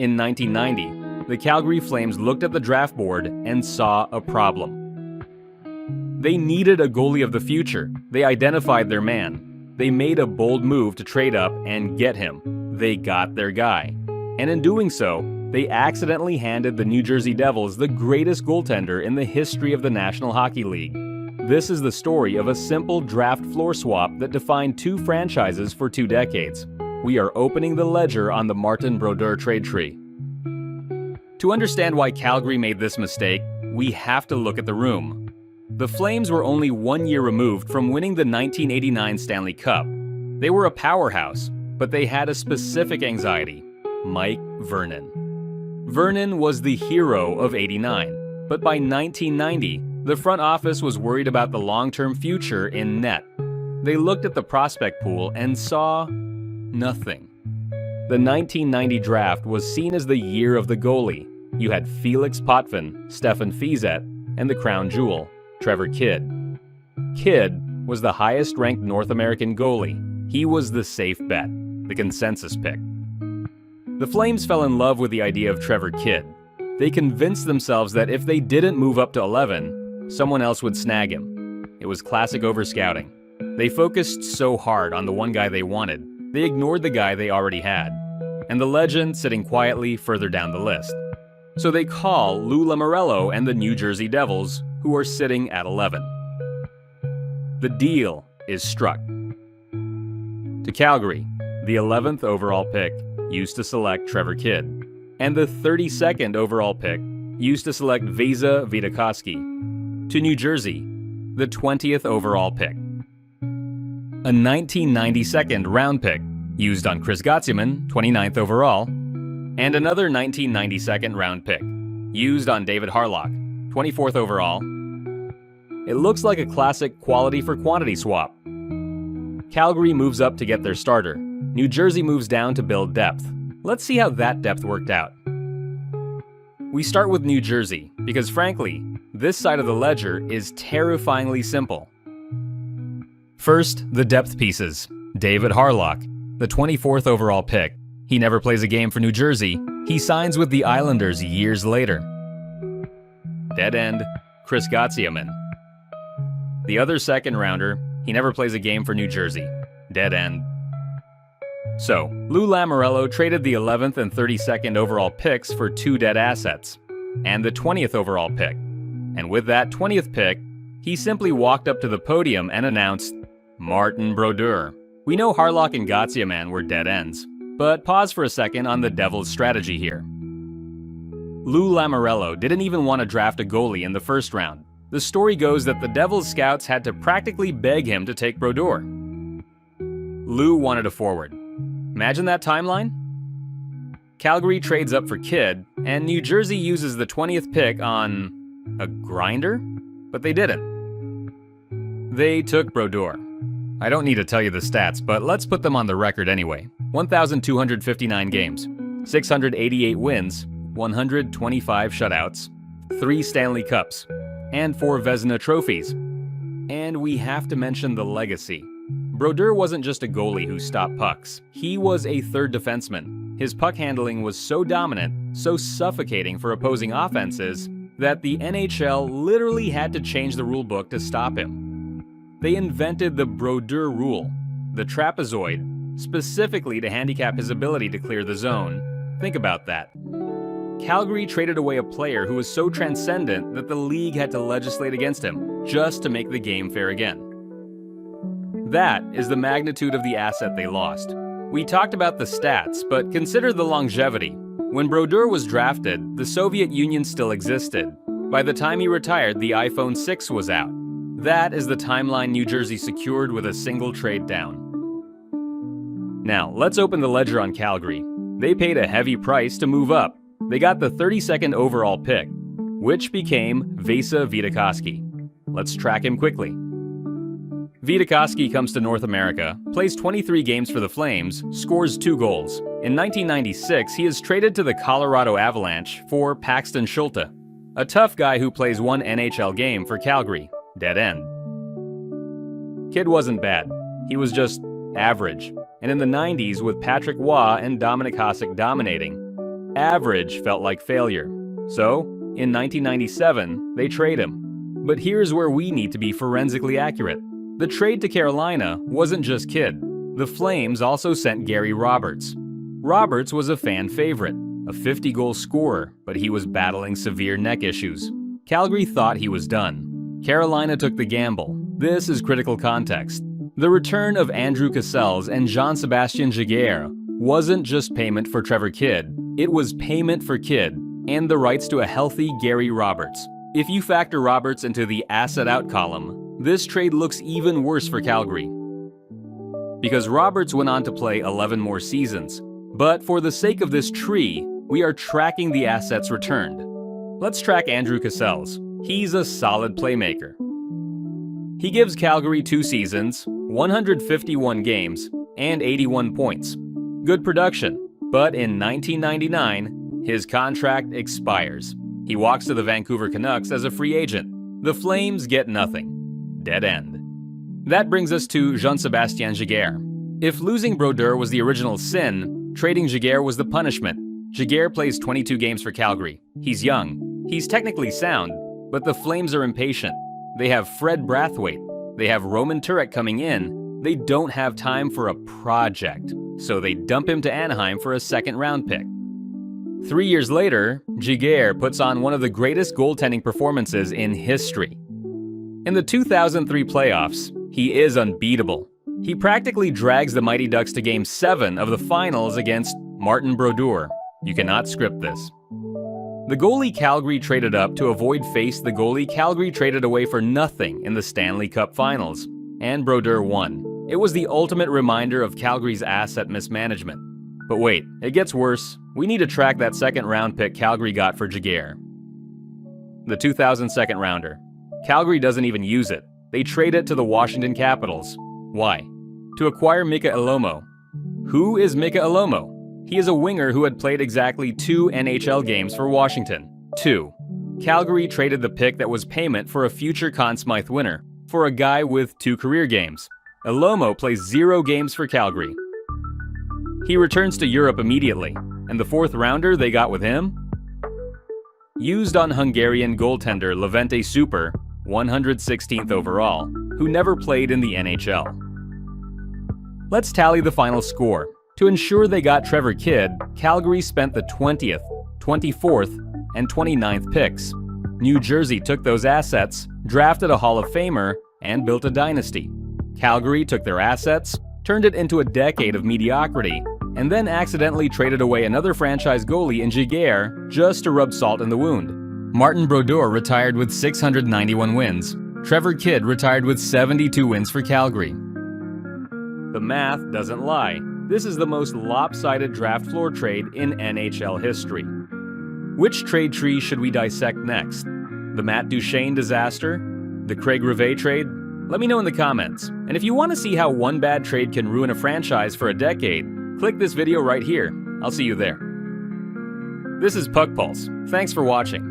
In 1990, the Calgary Flames looked at the draft board and saw a problem. They needed a goalie of the future. They identified their man. They made a bold move to trade up and get him. They got their guy. And in doing so, they accidentally handed the New Jersey Devils the greatest goaltender in the history of the National Hockey League. This is the story of a simple draft floor swap that defined two franchises for 2 decades. We are opening the ledger on the Martin Brodeur trade tree. To understand why Calgary made this mistake, we have to look at the room. The Flames were only 1 year removed from winning the 1989 Stanley Cup. They were a powerhouse, but they had a specific anxiety: Mike Vernon. Vernon was the hero of '89, but by 1990, the front office was worried about the long-term future in net. They looked at the prospect pool and saw nothing. The 1990 draft was seen as the year of the goalie. You had Felix Potvin, Stefan Fiset, and the crown jewel, Trevor Kidd. Kidd was the highest-ranked North American goalie. He was the safe bet, the consensus pick. The Flames fell in love with the idea of Trevor Kidd. They convinced themselves that if they didn't move up to 11, someone else would snag him. It was classic over-scouting. They focused so hard on the one guy they wanted, they ignored the guy they already had, and the legend sitting quietly further down the list. So they call Lou Lamoriello and the New Jersey Devils, who are sitting at 11. The deal is struck. To Calgary, the 11th overall pick used to select Trevor Kidd, and the 32nd overall pick used to select Vesa Vidakovsky. To New Jersey, the 20th overall pick. A 1992nd round pick used on Chris Gotzeman, 29th overall, and another 1992nd round pick used on David Harlock, 24th overall. It looks like a classic quality for quantity swap. Calgary moves up to get their starter. New Jersey moves down to build depth. Let's see how that depth worked out. We start with New Jersey because, frankly, this side of the ledger is terrifyingly simple. First, the depth pieces. David Harlock, the 24th overall pick. He never plays a game for New Jersey. He signs with the Islanders years later. Dead end, Chris Gotzeman. The other second rounder, he never plays a game for New Jersey. Dead end. So, Lou Lamoriello traded the 11th and 32nd overall picks for 2 dead assets, and the 20th overall pick. And with that 20th pick, he simply walked up to the podium and announced, Martin Brodeur. We know Harlock and Gotzeman were dead ends, but pause for a second on the Devils' strategy here. Lou Lamoriello didn't even want to draft a goalie in the first round. The story goes that the Devils scouts had to practically beg him to take Brodeur. Lou wanted a forward. Imagine that timeline? Calgary trades up for Kidd, and New Jersey uses the 20th pick on a grinder? But they didn't. They took Brodeur. I don't need to tell you the stats, but let's put them on the record anyway. 1,259 games, 688 wins, 125 shutouts, 3 Stanley Cups, and 4 Vezina trophies. And we have to mention the legacy. Brodeur wasn't just a goalie who stopped pucks. He was a third defenseman. His puck handling was so dominant, so suffocating for opposing offenses, that the NHL literally had to change the rulebook to stop him. They invented the Brodeur rule, the trapezoid, specifically to handicap his ability to clear the zone. Think about that. Calgary traded away a player who was so transcendent that the league had to legislate against him, just to make the game fair again. That is the magnitude of the asset they lost. We talked about the stats, but consider the longevity. When Brodeur was drafted, the Soviet Union still existed. By the time he retired, the iPhone 6 was out. That is the timeline New Jersey secured with a single trade down. Now, let's open the ledger on Calgary. They paid a heavy price to move up. They got the 32nd overall pick, which became Vesa Vidakovsky. Let's track him quickly. Vidakovsky comes to North America, plays 23 games for the Flames, scores 2 goals. In 1996, he is traded to the Colorado Avalanche for Paxton Schulte, a tough guy who plays 1 NHL game for Calgary. Dead end. Kidd wasn't bad. He was just average. And in the 90s, with Patrick Waugh and Dominic Hasek dominating, Average felt like failure. So, in 1997, they trade him. But here's where we need to be forensically accurate. The trade to Carolina wasn't just Kidd. The Flames also sent Gary Roberts. Roberts was a fan favorite, a 50-goal scorer, but he was battling severe neck issues. Calgary thought he was done. Carolina took the gamble. This is critical context. The return of Andrew Cassels and Jean-Sébastien Giguere wasn't just payment for Trevor Kidd, it was payment for Kidd and the rights to a healthy Gary Roberts. If you factor Roberts into the asset out column, this trade looks even worse for Calgary. Because Roberts went on to play 11 more seasons. But for the sake of this tree, we are tracking the assets returned. Let's track Andrew Cassels. He's a solid playmaker. He gives Calgary 2 seasons, 151 games, and 81 points. Good production, but in 1999, his contract expires. He walks to the Vancouver Canucks as a free agent. The Flames get nothing. Dead end. That brings us to Jean-Sébastien Giguere. If losing Brodeur was the original sin, trading Giguere was the punishment. Giguere plays 22 games for Calgary. He's young. He's technically sound, but the Flames are impatient. They have Fred Brathwaite. They have Roman Turek coming in. They don't have time for a project, so they dump him to Anaheim for a second-round pick. 3 years later, Giguere puts on one of the greatest goaltending performances in history. In the 2003 playoffs, he is unbeatable. He practically drags the Mighty Ducks to Game 7 of the finals against Martin Brodeur. You cannot script this. The goalie Calgary traded up to avoid faced the goalie Calgary traded away for nothing in the Stanley Cup Finals, and Brodeur won. It was the ultimate reminder of Calgary's asset mismanagement. But wait, it gets worse. We need to track that second-round pick Calgary got for Giguere. The 2000 second-rounder. Calgary doesn't even use it. They trade it to the Washington Capitals. Why? To acquire Mika Elomo. Who is Mika Elomo? He is a winger who had played exactly 2 NHL games for Washington. 2. Calgary traded the pick that was payment for a future Conn Smythe winner, for a guy with 2 career games. Elomo plays 0 games for Calgary. He returns to Europe immediately, and the 4th rounder they got with him? Used on Hungarian goaltender Levente Super, 116th overall, who never played in the NHL. Let's tally the final score. To ensure they got Trevor Kidd, Calgary spent the 20th, 24th, and 29th picks. New Jersey took those assets, drafted a Hall of Famer, and built a dynasty. Calgary took their assets, turned it into a decade of mediocrity, and then accidentally traded away another franchise goalie in Giguere just to rub salt in the wound. Martin Brodeur retired with 691 wins. Trevor Kidd retired with 72 wins for Calgary. The math doesn't lie. This is the most lopsided draft floor trade in NHL history. Which trade tree should we dissect next? The Matt Duchene disaster? The Craig Rivet trade? Let me know in the comments. And if you want to see how one bad trade can ruin a franchise for a decade, click this video right here. I'll see you there. This is Puck Pulse. Thanks for watching.